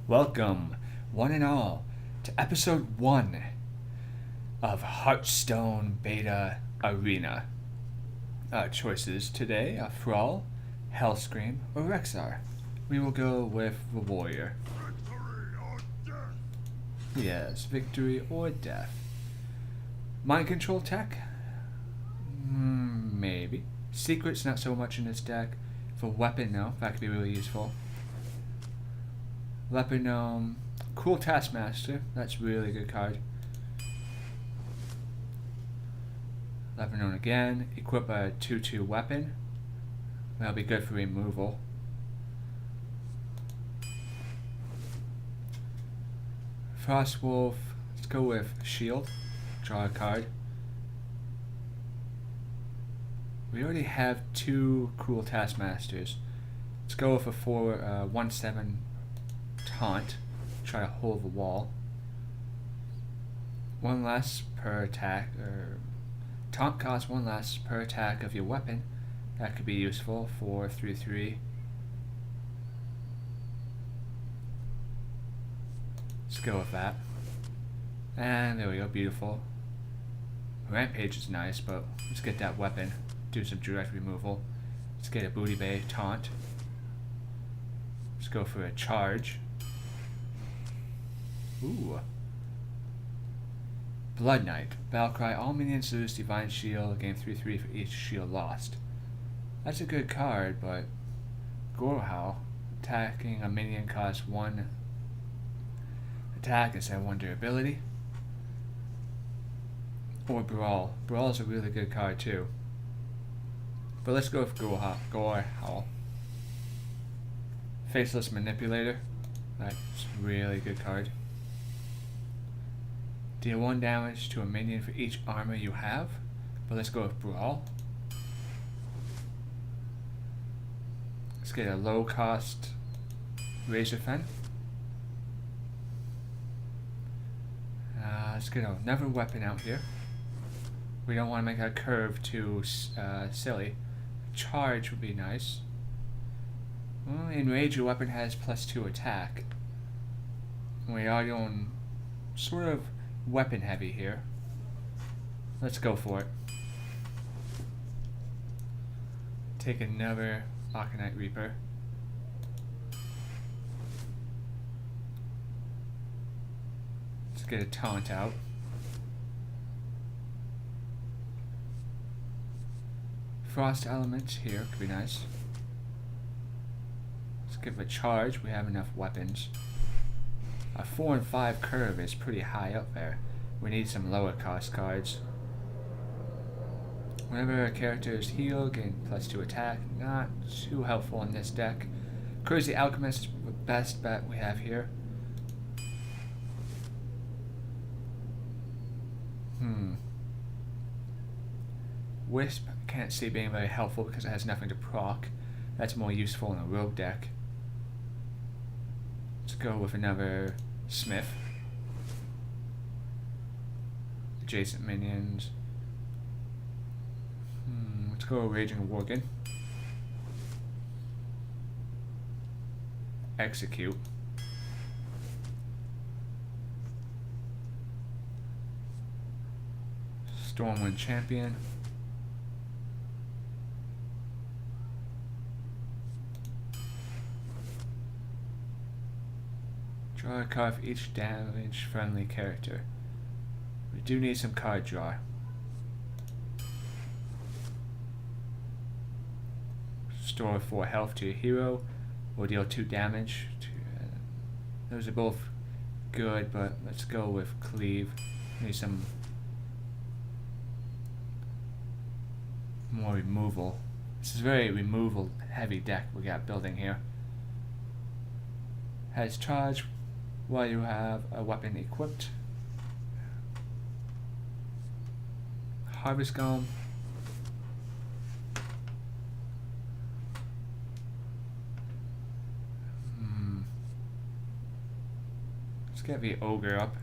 Welcome, one and all, to episode 1 of Hearthstone Beta Arena. Choices today are Thrall, Hellscream, or Rexar. We will go with the Warrior. Yes, victory or death. Mind control tech? Maybe. Secrets, not so much in this deck. For weapon, no. That could be really useful. Leopard Gnome. Cool Taskmaster. That's a really good card. Leopard Gnome again. Equip a 2/2 weapon. That'll be good for removal. Frostwolf. Let's go with Shield. Draw a card. We already have 2 Cruel Taskmasters. Let's go with a 1/7 Taunt. Try to hold the wall. 1 less per attack. Taunt costs 1 less per attack of your weapon. That could be useful for 3/3. Let's go with that. And there we go, beautiful. Rampage is nice, but let's get that weapon. Do some direct removal. Let's get a Booty Bay Taunt. Let's go for a charge. Ooh. Blood Knight. Battlecry. All minions lose Divine Shield. Gain 3/3 for each shield lost. That's a good card, but Gorehowl. Attacking a minion costs 1 attack instead of 1 durability. Or Brawl. Brawl is a really good card too. But let's go with Gorehowl. Faceless Manipulator. That's a really good card. Deal 1 damage to a minion for each armor you have. But let's go with Brawl. Let's get a low cost Razorfen. Let's get another weapon out here. We don't want to make our curve too silly. Charge would be nice. Well, Enrage, your weapon has +2 attack. We are going sort of weapon heavy here. Let's go for it. Take another Arcanite Reaper. Let's get a Taunt out. Frost Elements here could be nice. Let's give a charge. We have enough weapons. A 4 and 5 curve is pretty high up there. We need some lower cost cards. Whenever a character is healed, gain +2 attack. Not too helpful in this deck. Crazy Alchemist is the best bet we have here. Wisp, can't see being very helpful because it has nothing to proc. That's more useful in a rogue deck. Let's go with another Smith. Adjacent minions. Let's go Raging Worgen. Execute. Stormwind Champion. Draw a card for each damage friendly character. We do need some card draw. Store 4 health to your hero, or deal 2 damage. Those are both good, but let's go with Cleave. Need some more removal. This is a very removal heavy deck we got building here. Has charge while you have a weapon equipped. Harvest Golem. Let's get the Ogre up.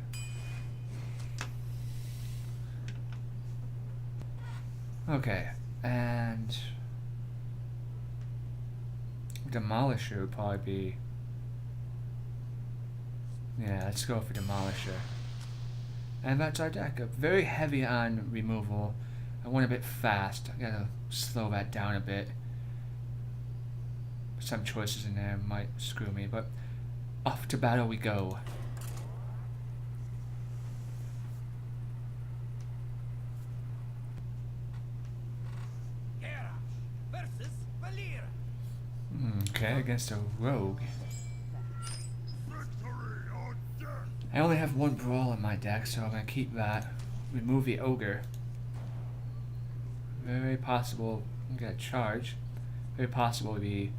Okay, and Demolisher would probably be Yeah, let's go for Demolisher. And that's our deck. Very heavy on removal. I went a bit fast. I gotta slow that down a bit. Some choices in there might screw me, but off to battle we go. Okay, against a rogue. I only have one brawl in my deck, so I'm gonna keep that. Remove the ogre. Very possible I'm gonna charge. Very possible the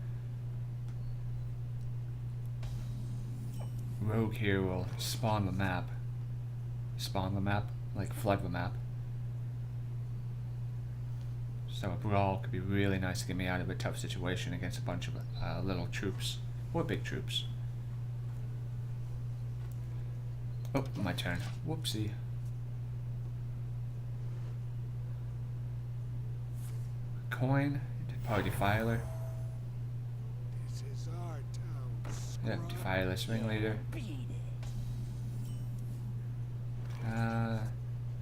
rogue here will spawn the map. Spawn the map? Like flood the map. So a brawl could be really nice to get me out of a tough situation against a bunch of little troops. Or big troops. Oh, my turn. Whoopsie. Coin. Probably Defiler. This is our town. Yep, Defileless Ringleader.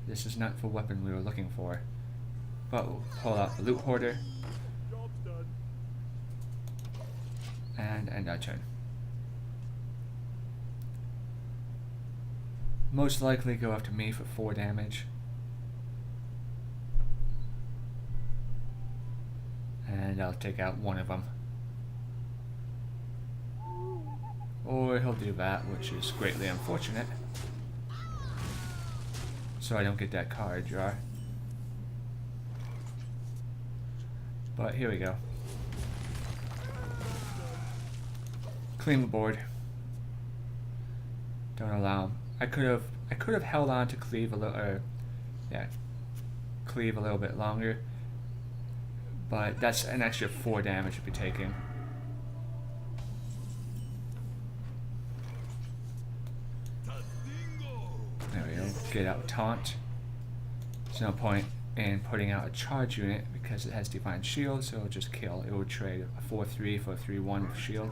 This is not the weapon we were looking for. But we'll pull out the Loot Hoarder. And end our turn. Most likely go after me for 4 damage. And I'll take out one of them. Or he'll do that, which is greatly unfortunate. So I don't get that card draw. But here we go. Clean the board. Don't allow him. I could have held on to cleave a little, cleave a little bit longer. But that's an extra 4 damage to be taking. There we go. Get out taunt. There's no point in putting out a charge unit because it has Divine Shield, so it'll just kill. It will trade a 4-3 for a 3-1 with shield.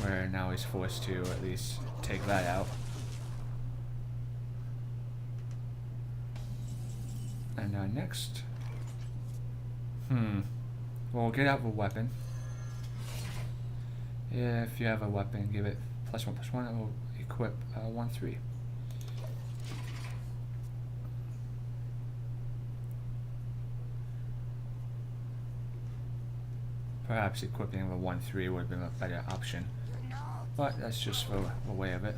Where now he's forced to at least take that out. And next. Well, get out the weapon. If you have a weapon, give it +1/+1. It will equip 1/3. Perhaps equipping the 1/3 would have been a better option. But that's just the way of it.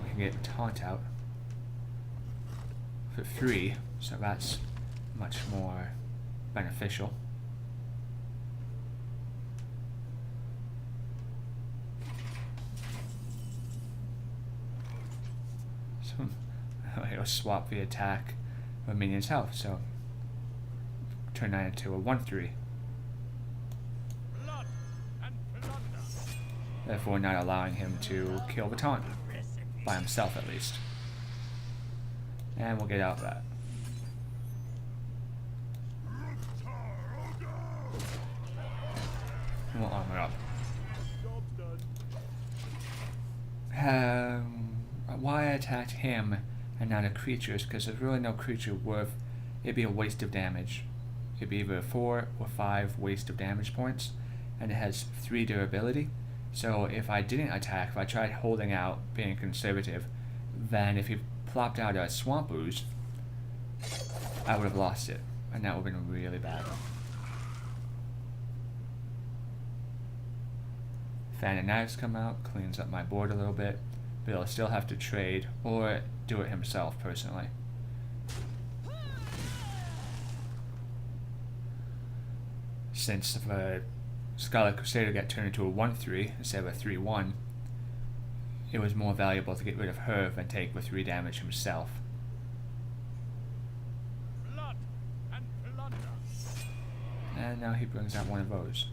We can get Taunt out for 3, so that's much more beneficial. So he'll swap the attack of minion's health, so turn that into a 1/3. Therefore not allowing him to kill the taunt. By himself at least. And we'll get out of that. And we'll armor up. Why I attacked him and not a creature is because there's really no creature worth. It'd be a waste of damage. It'd be either 4 or 5 waste of damage points, and it has 3 durability. So if I didn't attack, if I tried holding out, being conservative, then if he plopped out a Swamp Ooze, I would have lost it, and that would have been really bad. Fan of Knives come out, cleans up my board a little bit, but he'll still have to trade or do it himself personally. Since the Scarlet Crusader got turned into a 1/3 instead of a 3-1, it was more valuable to get rid of her than take the 3 damage himself. Blood and plunder. And now he brings out one of those.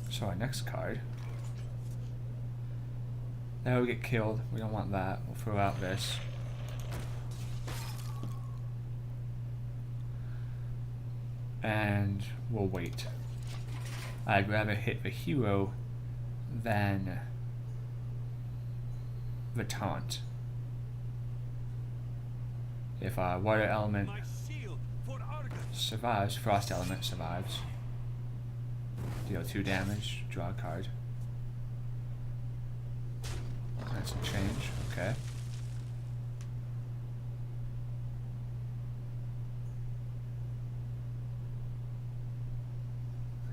So our next card. That would get killed. We don't want that. We'll throw out this. and we'll wait. I'd rather hit the hero than the taunt. If our water element My shield for Argus. survives, frost element survives. Deal 2 damage, draw a card. That's some change, okay.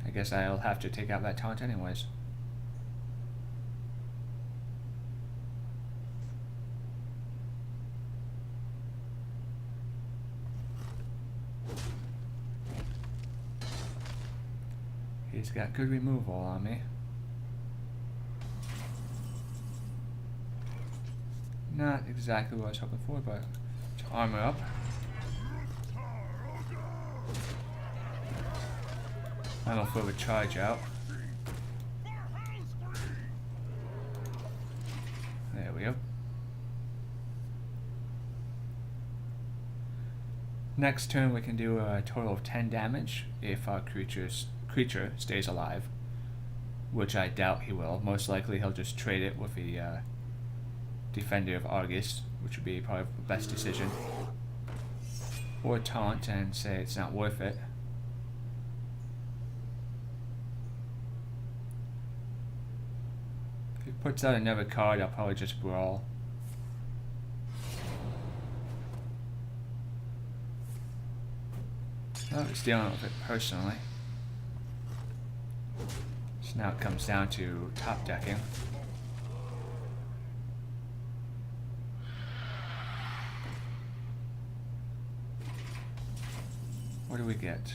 I guess I'll have to take out that taunt anyways. He's got good removal on me. Not exactly what I was hoping for, but to armor up. I'm gonna throw the charge out. There we go. Next turn we can do a total of 10 damage if our creature stays alive, which I doubt he will. Most likely he'll just trade it with the Defender of Argus, which would be probably the best decision. Or taunt and say it's not worth it. If he puts out another card, I'll probably just brawl. Oh, he's dealing with it personally. So now it comes down to top decking. What do we get?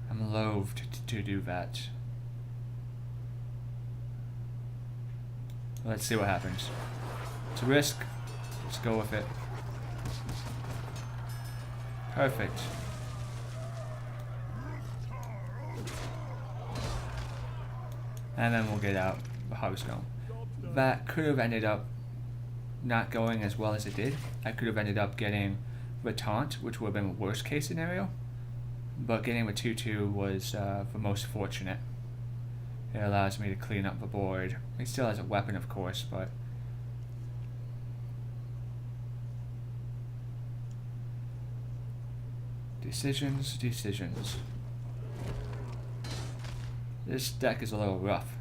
I'm loath to do that. Let's see what happens. It's a risk. Let's go with it. Perfect. And then we'll get out the Hearthstone. That could have ended up not going as well as it did. I could have ended up getting the taunt, which would have been the worst case scenario. But getting the 2/2 was the most fortunate. It allows me to clean up the board. He still has a weapon, of course, but decisions. This deck is a little rough.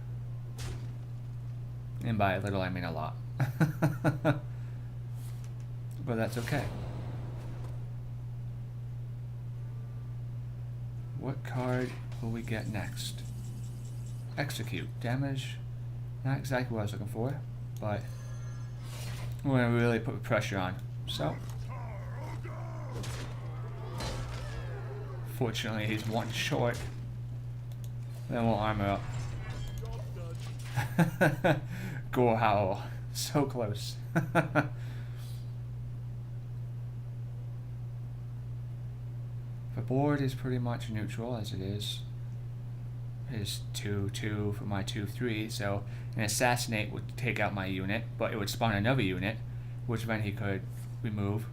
And by a little, I mean a lot. But that's okay. What card will we get next? Execute. Damage. Not exactly what I was looking for, but we're going to really put pressure on. So, fortunately, he's one short. Then we'll armor up. Gore Howl. So close. The board is pretty much neutral as it is. His 2/2 for my 2/3, so an assassinate would take out my unit, but it would spawn another unit, which then he could remove.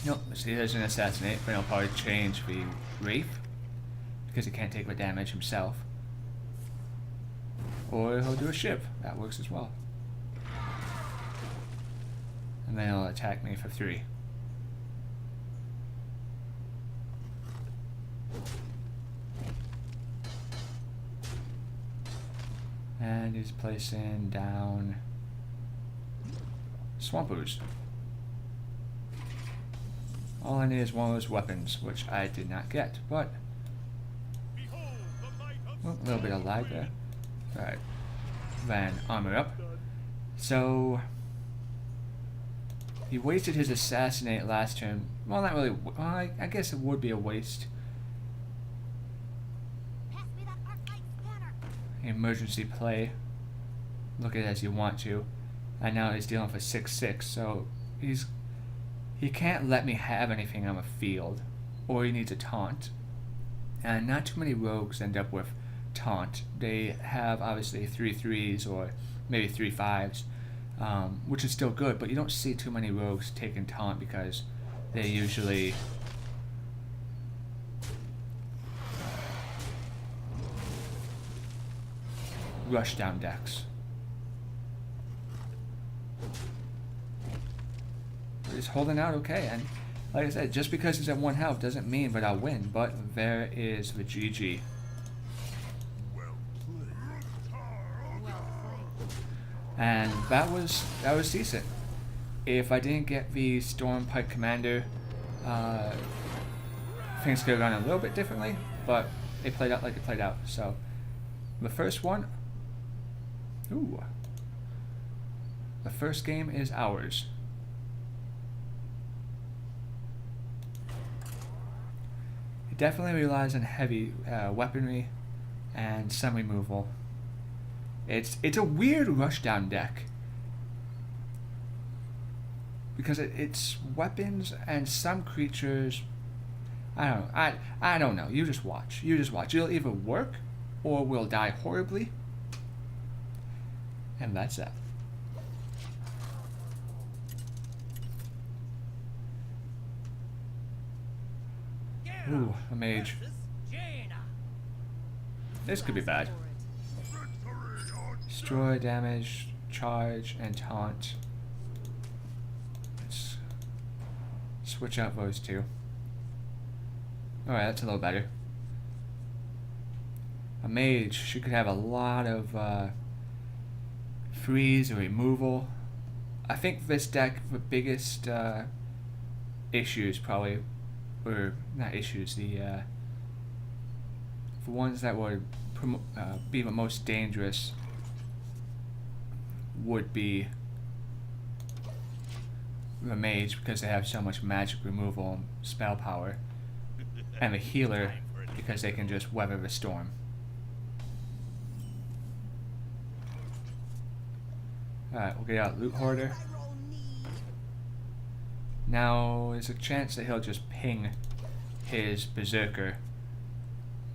Nope, see there's an assassinate, but he'll probably change the Wraith, because he can't take the damage himself. Or he'll do a ship, that works as well. And then he'll attack me for 3. And he's placing down Swampers. All I need is one of those weapons, which I did not get, but well, a little bit of lag there. Alright, then armor up. So he wasted his assassinate last turn. Well, not really. Well, I guess it would be a waste. Emergency play. Look at it as you want to. And now he's dealing for 6/6, so he can't let me have anything on the field, or he needs a taunt. And not too many rogues end up with taunt. They have obviously 3/3s or maybe 3/5s. which is still good, but you don't see too many rogues taking taunt because they usually rush down decks. We're just holding out okay, and like I said, just because he's at 1 health doesn't mean that I'll win, but there is the GG. And that was decent. If I didn't get the Stormpike Commander, things could have gone a little bit differently, but it played out like it played out. So the first one, the first game is ours. It definitely relies on heavy weaponry and some removal. It's a weird rushdown deck because it's weapons and some creatures. I don't know. You just watch. It'll either work or we'll die horribly, and that's that. Ooh, a mage. This could be bad. Destroy, damage, charge, and taunt. Let's switch out those two. Alright, that's a little better. A mage, she could have a lot of freeze or removal. I think this deck, the biggest issues probably, or not issues, the ones that would be the most dangerous would be the mage because they have so much magic removal and spell power, and the healer because they can just weather the storm. Alright, we'll get out Loot Hoarder. Now there's a chance that he'll just ping his Berserker,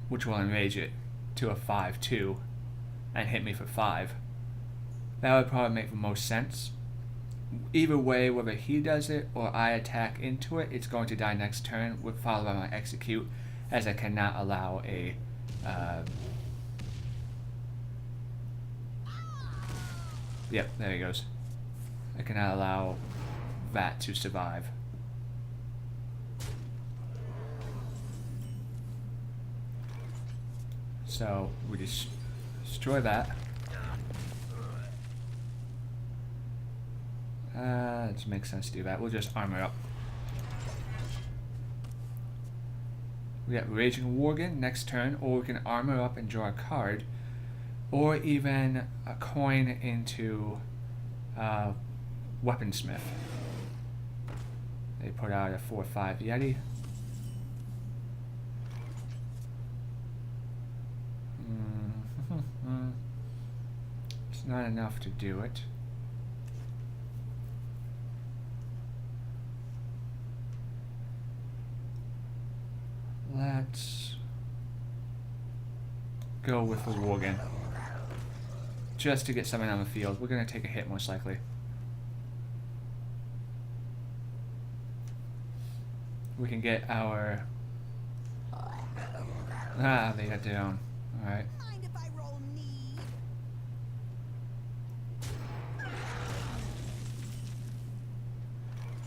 which will enrage it to a 5/2 and hit me for 5. That would probably make the most sense. Either way, whether he does it or I attack into it, it's going to die next turn, followed by my execute, as I cannot allow a yep, there he goes. I cannot allow that to survive. So we just destroy that. It just makes sense to do that. We'll just armor up. We got Raging Worgen next turn, or we can armor up and draw a card, or even a coin into Weaponsmith. They put out a 4/5 Yeti. It's not enough to do it. Let's go with the Worgen. Just to get something on the field. We're going to take a hit most likely. We can get our... they got their own. Alright.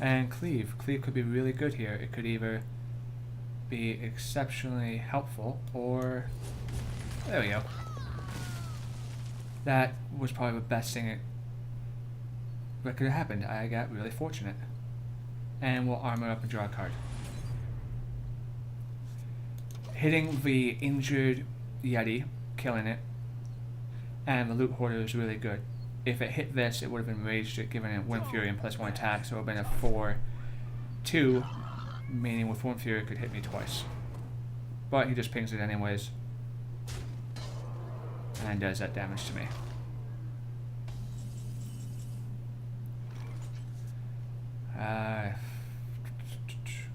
And Cleave. Cleave could be really good here. It could either be exceptionally helpful or... There we go. That was probably the best thing that could have happened. I got really fortunate. And we'll armor up and draw a card. Hitting the injured Yeti, killing it, and the Loot Hoarder is really good. If it hit this, it would have enraged it, giving it Wind Fury and +1 attack, so it would have been a 4/2, meaning with Wind Fury it could hit me twice. But he just pings it anyways, and does that damage to me.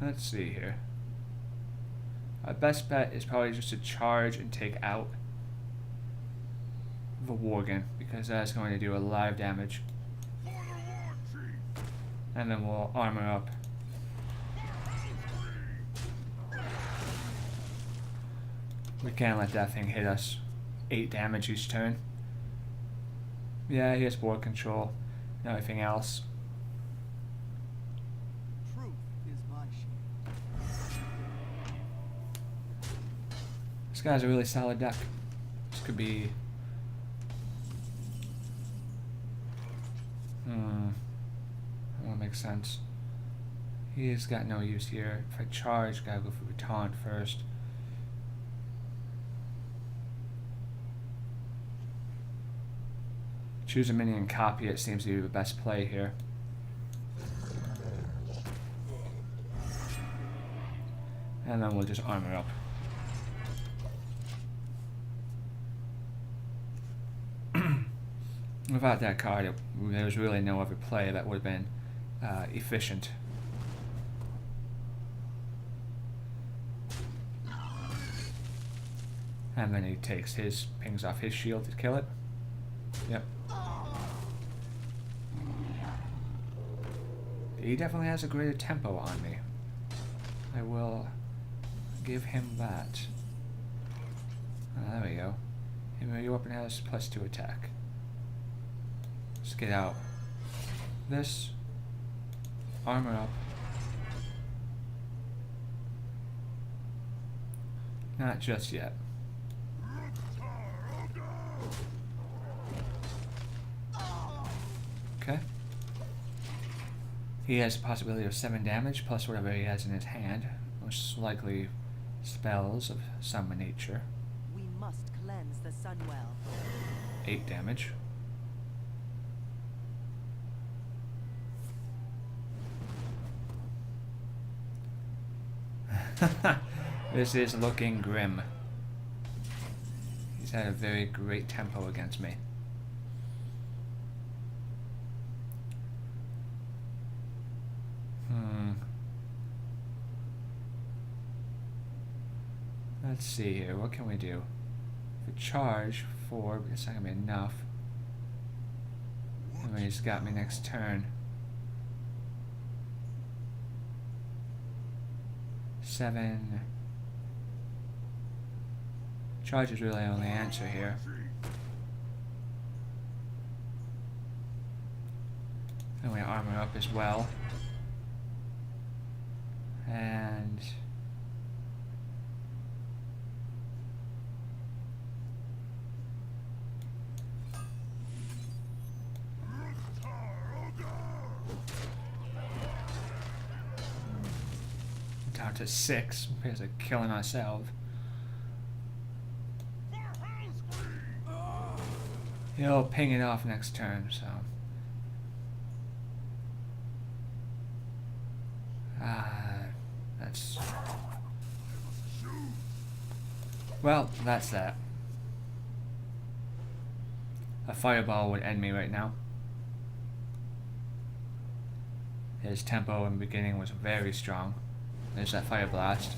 Let's see here. Our best bet is probably just to charge and take out the Worgen, because that's going to do a lot of damage. And then we'll armor up. We can't let that thing hit us. 8 damage each turn. Yeah, he has board control and everything else. Truth is my shield. This guy's a really solid deck. This could be... That won't make sense. He's got no use here. If I charge, gotta go for a taunt first. Choose a minion and copy it seems to be the best play here. And then we'll just armor up. Without that card, there was really no other play that would have been efficient. And then he takes his, pings off his shield to kill it. Yep. He definitely has a greater tempo on me. I will give him that. There we go. Your weapon has +2 attack. Let's get out this. Armor up. Not just yet. Okay. He has a possibility of 7 damage plus whatever he has in his hand, most likely spells of some nature. We must cleanse the Sunwell. 8 damage. This is looking grim. He's had a very great tempo against me. Let's see here. What can we do? If we charge 4, but it's not gonna be enough. And then he's got me next turn. 7. Charge is really the only answer here. And we armor up as well. And down to 6 because of killing ourselves. He'll ping it off next turn, so. That's. Well, that's that. A fireball would end me right now. His tempo in the beginning was very strong. There's that fire blast.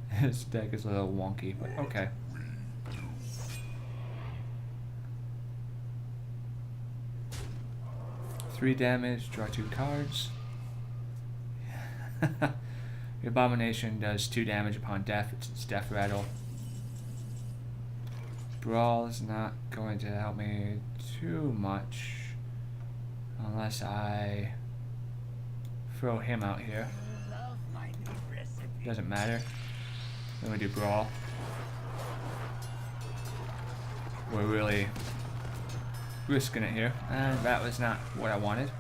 His deck is a little wonky, but okay. Three damage, draw 2 cards. The Abomination does 2 damage upon death. It's its death rattle. Brawl is not going to help me too much unless I throw him out here. Doesn't matter. Then we do Brawl. We're really risking it here, and that was not what I wanted.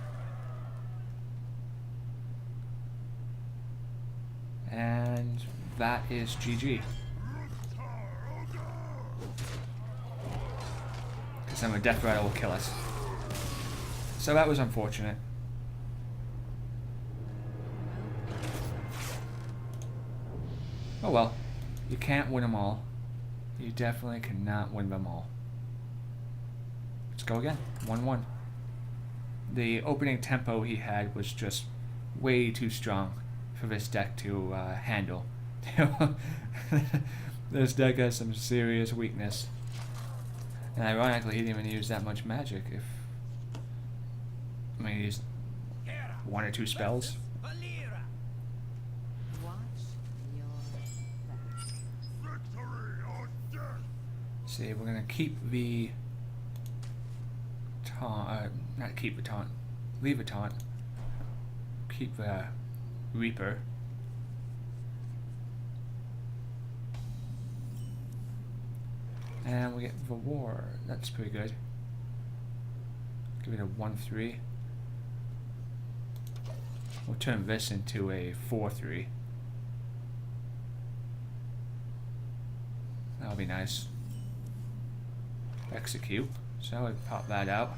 And that is GG. Because then a death rattle will kill us. So that was unfortunate. Oh well, you can't win them all. You definitely cannot win them all. Let's go again. 1-1. The opening tempo he had was just way too strong for this deck to handle. This deck has some serious weakness. And ironically, he didn't even use that much magic. If I mean, he's one or two spells. Watch your back. See, we're gonna keep the taunt. Not keep the taunt. Leave the taunt. Keep the Reaper. And we get the War. That's pretty good. Give it a 1-3. We'll turn this into a 4-3. That'll be nice. Execute. So we pop that out.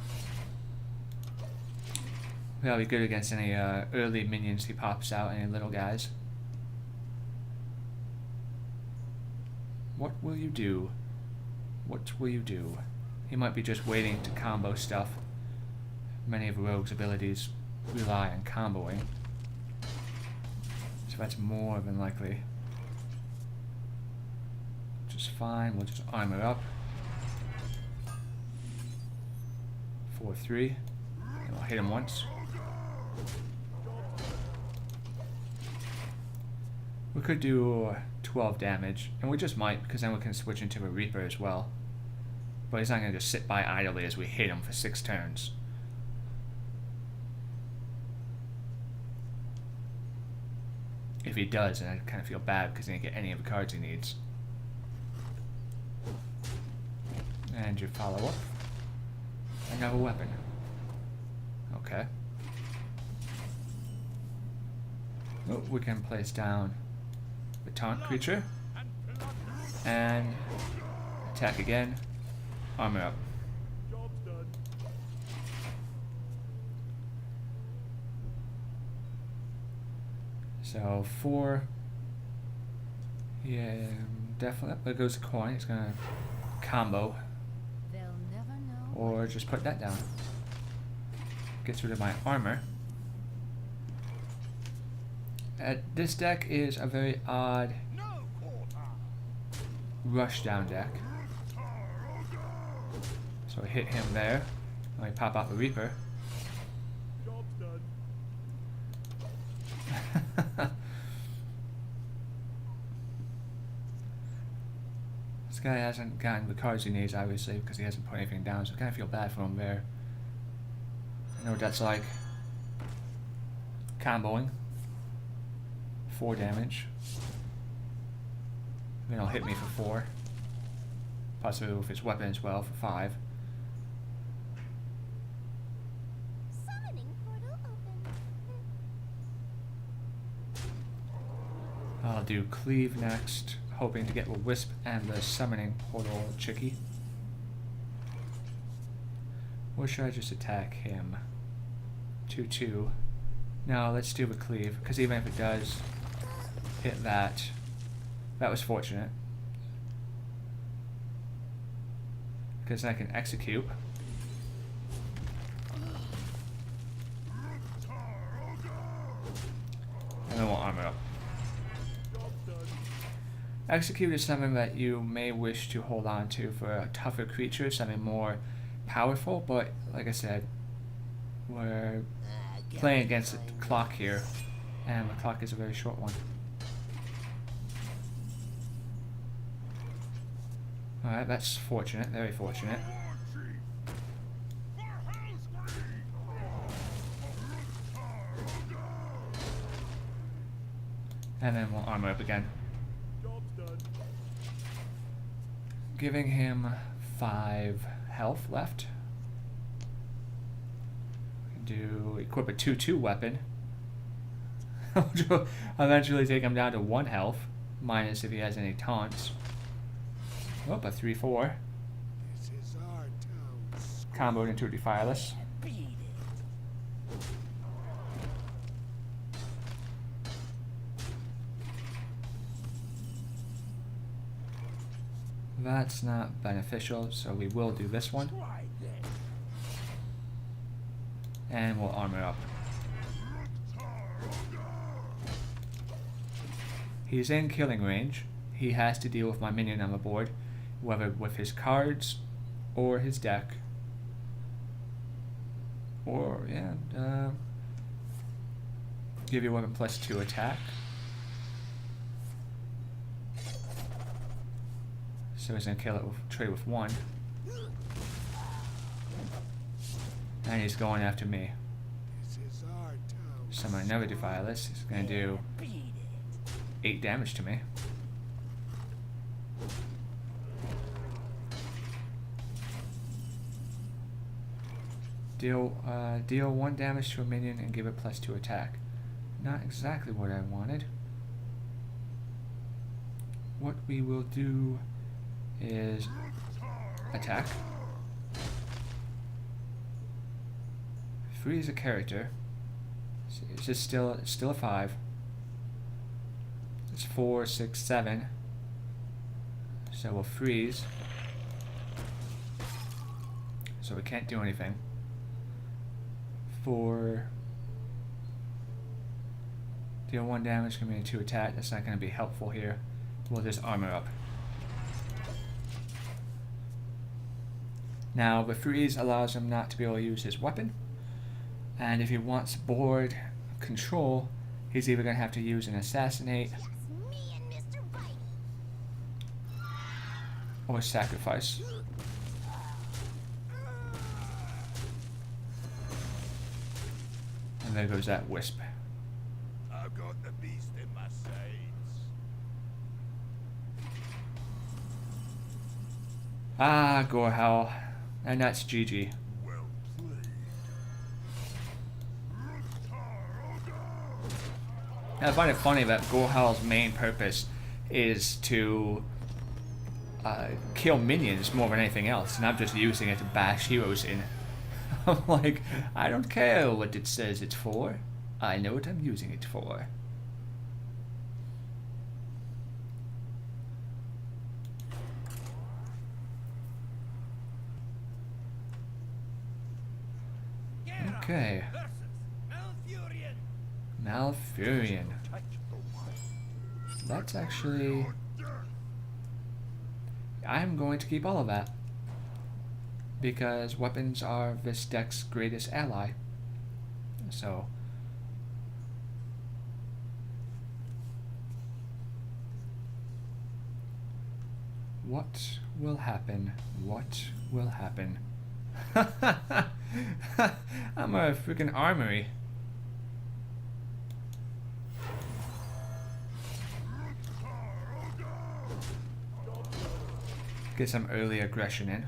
That'll be good against any early minions he pops out, any little guys. What will you do? What will you do? He might be just waiting to combo stuff. Many of Rogue's abilities rely on comboing. So that's more than likely. Which is fine, we'll just armor up. 4-3. And we'll hit him once. We could do 12 damage, and we just might, because then we can switch into a Reaper as well. But he's not going to just sit by idly as we hit him for 6 turns. If he does, then I kind of feel bad because he didn't get any of the cards he needs. And your follow-up. Another weapon. Okay. Oh, we can place down the taunt creature. And attack again. Armor up. So 4. Yeah, definitely. There goes the coin. It's gonna combo. They'll never know. Or just put that down. Gets rid of my armor. This deck is a very odd rush down deck. So I hit him there. And we pop out the Reaper. This guy hasn't gotten the cards he needs, obviously, because he hasn't put anything down, so I kind of feel bad for him there. I know what that's like. Comboing. 4 damage. Then he'll hit me for 4. Possibly with his weapon as well for 5. Summoning portal open. I'll do Cleave next, hoping to get the Wisp and the Summoning Portal Chicky. Or should I just attack him? 2-2. No, let's do the Cleave, because even if it does hit that, that was fortunate. Because I can execute. And then we'll armor up. Execute is something that you may wish to hold on to for a tougher creature, something more powerful, but like I said, we're playing against the clock here, and the clock is a very short one. Alright, that's fortunate, very fortunate. And then we'll armor up again. Giving him 5 health left. Do equip a 2-2 weapon. Which will eventually take him down to 1 health, minus if he has any taunts. Oh, a 3-4. This is our town. Comboed into a Defileless. That's not beneficial, so we will do this one. And we'll armor up. He's in killing range. He has to deal with my minion on the board, whether with his cards or his deck. Or, yeah, give your weapon +2 attack. So he's gonna kill it with, trade with 1. And he's going after me. This is our town. So I'm gonna never defile this. He's gonna do 8 damage to me. Deal 1 damage to a minion and give it +2 attack. Not exactly what I wanted. What we will do is attack. Freeze a character. It's just still a 5. It's 4, 6, 7. So we'll freeze. So we can't do anything. For deal 1 damage, give me a 2 attack. That's not going to be helpful here. We'll just armor up. Now the freeze allows him not to be able to use his weapon, and if he wants board control, he's either going to have to use an assassinate Just me and Mr. Whitey. or sacrifice. And there goes that wisp. I've got the beast in my sights. Ah, Gorehowl. And that's GG. Well played. I find it funny that Gorehowl's main purpose is to kill minions more than anything else, and I'm just using it to bash heroes in. I'm like, I don't care what it says it's for. I know what I'm using it for. Okay. Malfurion. That's actually... I'm going to keep all of that. Because weapons are this deck's greatest ally. So... what will happen? What will happen? I'm a freaking armory. Get some early aggression in.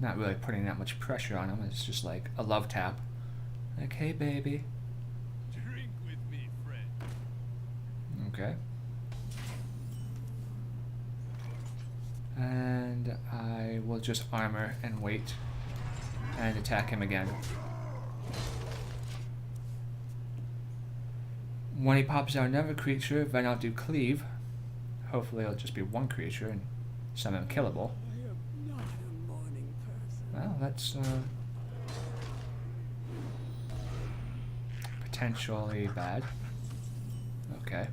Not really putting that much pressure on him. It's just like a love tap. Like, hey baby. Drink with me, friend. Okay. And I will just armor and wait and attack him again. When he pops out another creature, then I'll do cleave. Hopefully it'll just be one creature and some unkillable. I am not a morning person. Well, that's potentially bad. Okay.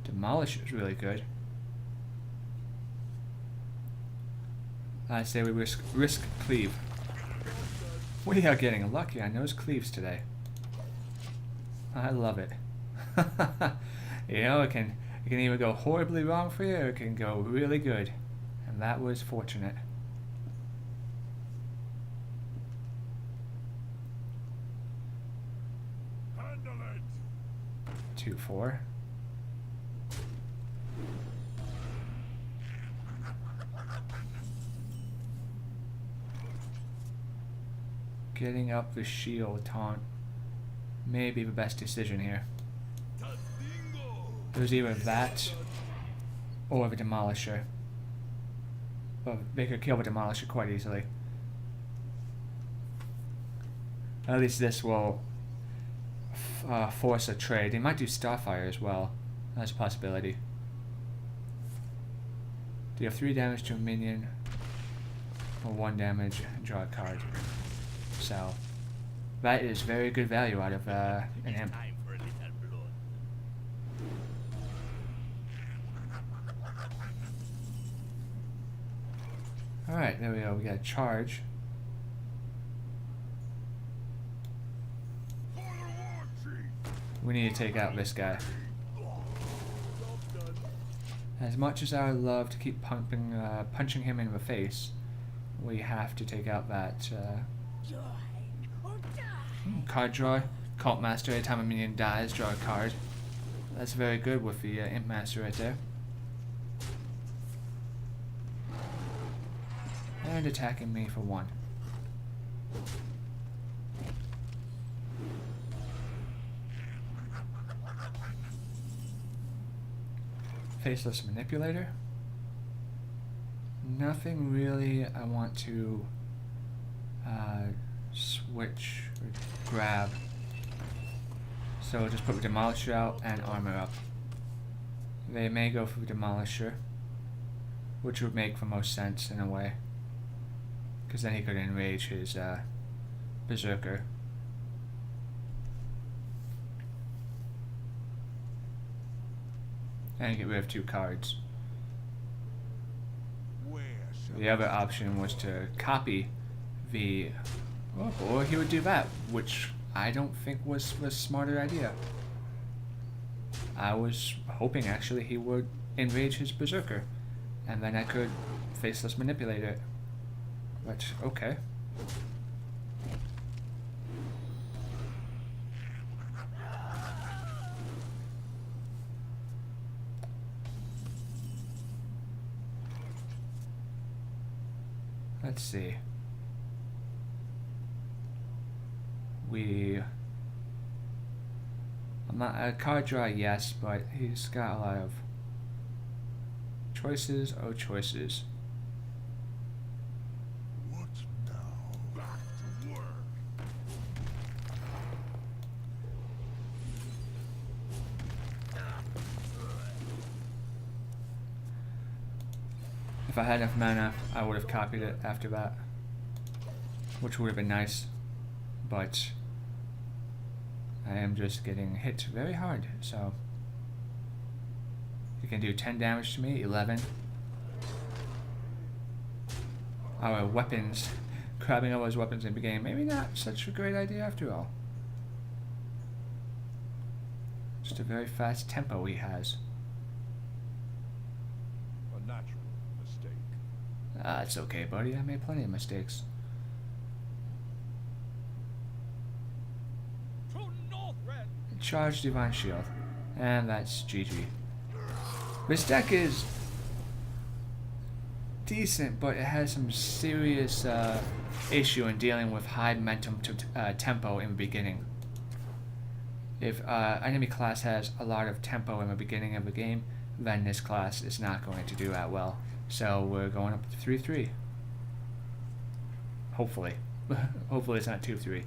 Demolish is really good. I say we risk cleave. We are getting lucky on those cleaves today. I love it. You know, it can either go horribly wrong for you or it can go really good. And that was fortunate. Handle it. 2-4. Getting up the shield taunt may be the best decision here. It was either that or the Demolisher. But they could kill the Demolisher quite easily. At least this will force a trade. They might do Starfire as well. That's a possibility. Deal 3 damage to a minion or 1 damage and draw a card. So that is very good value out of an imp. Time for a little blood. Alright, there we go. We got a charge. We need to take out this guy. As much as I would love to keep punching him in the face, we have to take out that card draw. Cult Master, every time a minion dies, draw a card. That's very good with the Imp Master right there. And attacking me for 1. Faceless Manipulator. Nothing really I want to switch or grab. So we'll just put the Demolisher out and armor up. They may go for the Demolisher, which would make the most sense in a way. Because then he could enrage his Berserker. And get rid of 2 cards. The other option was to copy the... or he would do that, which I don't think was a smarter idea. I was hoping actually he would enrage his Berserker, and then I could Faceless Manipulate it. But, okay. Let's see. I'm not a card draw, yes, but he's got a lot of choices. Oh, choices. What now? Back to work. If I had enough mana, I would have copied it after that, which would have been nice, but I am just getting hit very hard, so you can do 10 damage to me, 11. Our weapons, grabbing all those weapons in the game, maybe not such a great idea after all. Just a very fast tempo he has. A natural mistake. It's okay, buddy. I made plenty of mistakes. Charge Divine Shield. And that's GG. This deck is decent, but it has some serious issue in dealing with high momentum tempo in the beginning. If enemy class has a lot of tempo in the beginning of the game, then this class is not going to do that well. So we're going up to 3-3. Hopefully. Hopefully it's not 2-3.